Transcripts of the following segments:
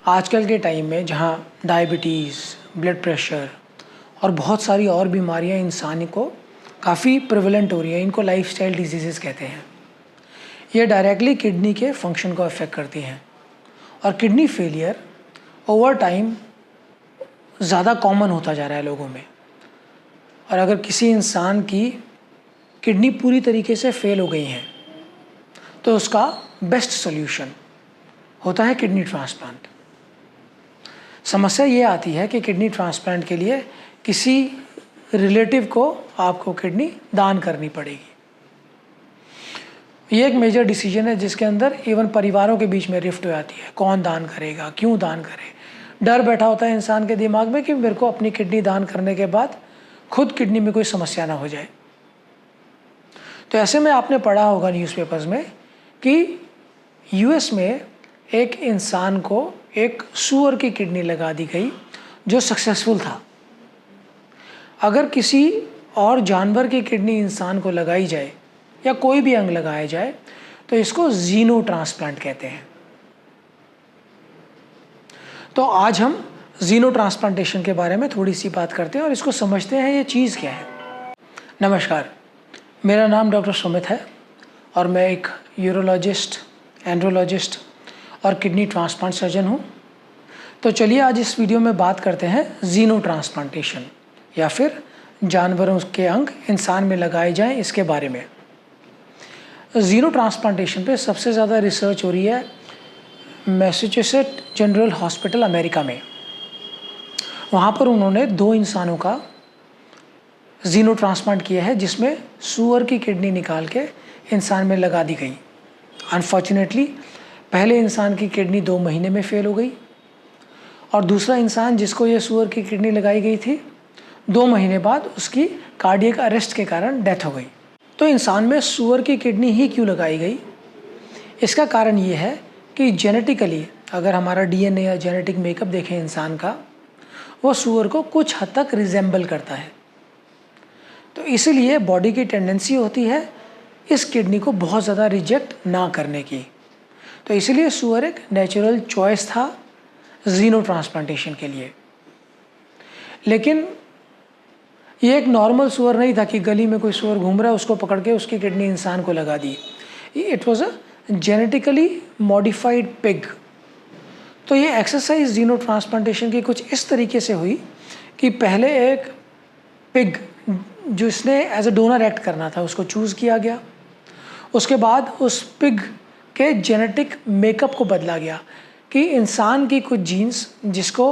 आजकल के टाइम में जहाँ डायबिटीज़, ब्लड प्रेशर और बहुत सारी और बीमारियाँ इंसान को काफ़ी प्रेवलेंट हो रही हैं, इनको लाइफस्टाइल डिजीज़ेज़ कहते हैं। ये डायरेक्टली किडनी के फंक्शन को अफेक्ट करती हैं और किडनी फेलियर ओवर टाइम ज़्यादा कॉमन होता जा रहा है लोगों में। और अगर किसी इंसान की किडनी पूरी तरीके से फेल हो गई हैं तो उसका बेस्ट सॉल्यूशन होता है किडनी ट्रांसप्लांट। समस्या ये आती है कि किडनी ट्रांसप्लांट के लिए किसी रिलेटिव को आपको किडनी दान करनी पड़ेगी। ये एक मेजर डिसीजन है जिसके अंदर इवन परिवारों के बीच में रिफ्ट हो जाती है, कौन दान करेगा, क्यों दान करे। डर बैठा होता है इंसान के दिमाग में कि मेरे को अपनी किडनी दान करने के बाद खुद किडनी में कोई समस्या ना हो जाए। तो ऐसे में आपने पढ़ा होगा न्यूज़पेपर्स में कि यूएस में एक इंसान को एक सूअर की किडनी लगा दी गई जो सक्सेसफुल था। अगर किसी और जानवर की किडनी इंसान को लगाई जाए या कोई भी अंग लगाया जाए तो इसको जीनो ट्रांसप्लांट कहते हैं। तो आज हम जीनो ट्रांसप्लांटेशन के बारे में थोड़ी सी बात करते हैं और इसको समझते हैं ये चीज़ क्या है। नमस्कार, मेरा नाम डॉक्टर सुमित है और मैं एक यूरोलॉजिस्ट, एंड्रोलॉजिस्ट और किडनी ट्रांसप्लांट सर्जन हूँ। तो चलिए आज इस वीडियो में बात करते हैं जीनो ट्रांसप्लांटेशन या फिर जानवरों के अंग इंसान में लगाए जाएं इसके बारे में। जीनो ट्रांसप्लांटेशन पे सबसे ज़्यादा रिसर्च हो रही है मैसाचुसेट्स जनरल हॉस्पिटल अमेरिका में। वहाँ पर उन्होंने 2 इंसानों का जीनो ट्रांसप्लांट किया है जिसमें सूअर की किडनी निकाल के इंसान में लगा दी गई। अनफॉर्चुनेटली पहले इंसान की किडनी 2 महीने में फेल हो गई और दूसरा इंसान जिसको ये सूअर की किडनी लगाई गई थी 2 महीने बाद उसकी कार्डियक अरेस्ट के कारण डेथ हो गई। तो इंसान में सूअर की किडनी ही क्यों लगाई गई? इसका कारण ये है कि जेनेटिकली अगर हमारा डीएनए या जेनेटिक मेकअप देखें इंसान का, वो सूअर को कुछ हद तक रिजेंबल करता है। तो इसीलिए बॉडी की टेंडेंसी होती है इस किडनी को बहुत ज़्यादा रिजेक्ट ना करने की। तो इसीलिए सूअर एक नेचुरल चॉइस था जीनो ट्रांसप्लांटेशन के लिए। लेकिन ये एक नॉर्मल सूअर नहीं था कि गली में कोई सूअर घूम रहा है उसको पकड़ के उसकी किडनी इंसान को लगा दी। It was a genetically modified pig. तो ये एक्सरसाइज जीनो ट्रांसप्लांटेशन की कुछ इस तरीके से हुई कि पहले एक पिग जिसने एज अ डोनर एक्ट करना था उसको चूज़ किया गया। उसके बाद उस पिग के जेनेटिक मेकअप को बदला गया कि इंसान की कुछ जीन्स जिसको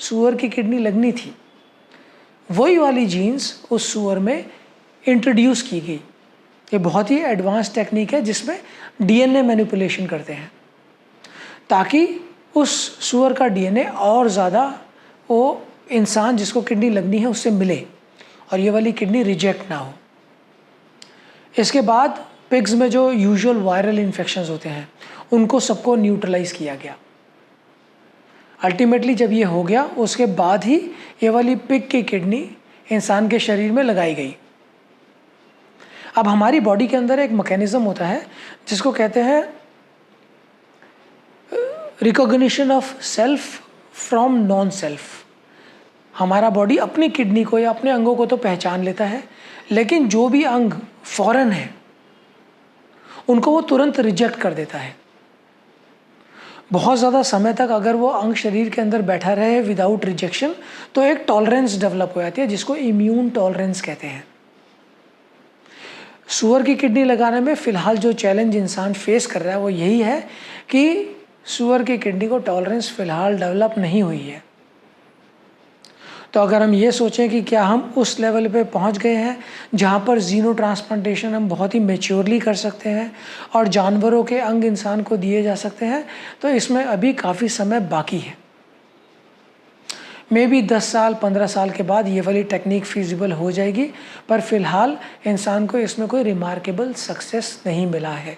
सूअर की किडनी लगनी थी वही वाली जीन्स उस सूअर में इंट्रोड्यूस की गई। ये बहुत ही एडवांस टेक्निक है जिसमें डीएनए मैनिपुलेशन करते हैं ताकि उस सूअर का डीएनए और ज़्यादा वो इंसान जिसको किडनी लगनी है उससे मिले और ये वाली किडनी रिजेक्ट ना हो। इसके बाद पिग्स में जो यूजुअल वायरल इन्फेक्शंस होते हैं उनको सबको न्यूट्रलाइज किया गया। अल्टीमेटली जब ये हो गया उसके बाद ही ये वाली पिग की किडनी इंसान के शरीर में लगाई गई। अब हमारी बॉडी के अंदर एक मैकेनिज्म होता है जिसको कहते हैं recognition of self from non self. हमारा बॉडी अपनी किडनी को या अपने अंगों को तो पहचान लेता है, लेकिन जो भी अंग फॉरेन है उनको वो तुरंत रिजेक्ट कर देता है। बहुत ज़्यादा समय तक अगर वो अंग शरीर के अंदर बैठा रहे विदाउट रिजेक्शन तो एक टॉलरेंस डेवलप हो जाती है जिसको इम्यून टॉलरेंस कहते हैं। सूअर की किडनी लगाने में फ़िलहाल जो चैलेंज इंसान फेस कर रहा है वो यही है कि सूअर की किडनी को टॉलरेंस फ़िलहाल डेवलप नहीं हुई है। तो अगर हम ये सोचें कि क्या हम उस लेवल पे पहुंच गए हैं जहां पर जीनो ट्रांसप्लांटेशन हम बहुत ही मैच्योरली कर सकते हैं और जानवरों के अंग इंसान को दिए जा सकते हैं, तो इसमें अभी काफ़ी समय बाकी है। मे बी 10 साल 15 साल के बाद ये वाली टेक्निक फिजिबल हो जाएगी, पर फिलहाल इंसान को इसमें कोई रिमार्केबल सक्सेस नहीं मिला है।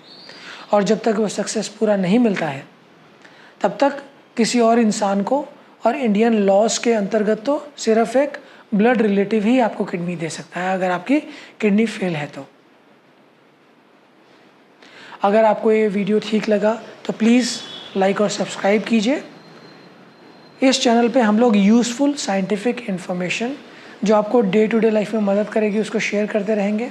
और जब तक वो सक्सेस पूरा नहीं मिलता है तब तक किसी और इंसान को, और इंडियन लॉज के अंतर्गत तो सिर्फ एक ब्लड रिलेटिव ही आपको किडनी दे सकता है अगर आपकी किडनी फेल है तो। अगर आपको ये वीडियो ठीक लगा तो प्लीज़ लाइक और सब्सक्राइब कीजिए इस चैनल पे हम लोग यूज़फुल साइंटिफिक इन्फॉर्मेशन जो आपको डे टू डे लाइफ में मदद करेगी उसको शेयर करते रहेंगे।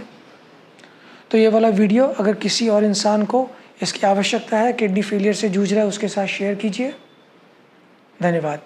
तो ये वाला वीडियो अगर किसी और इंसान को इसकी आवश्यकता है, किडनी फेलियर से जूझ रहा है, उसके साथ शेयर कीजिए। धन्यवाद।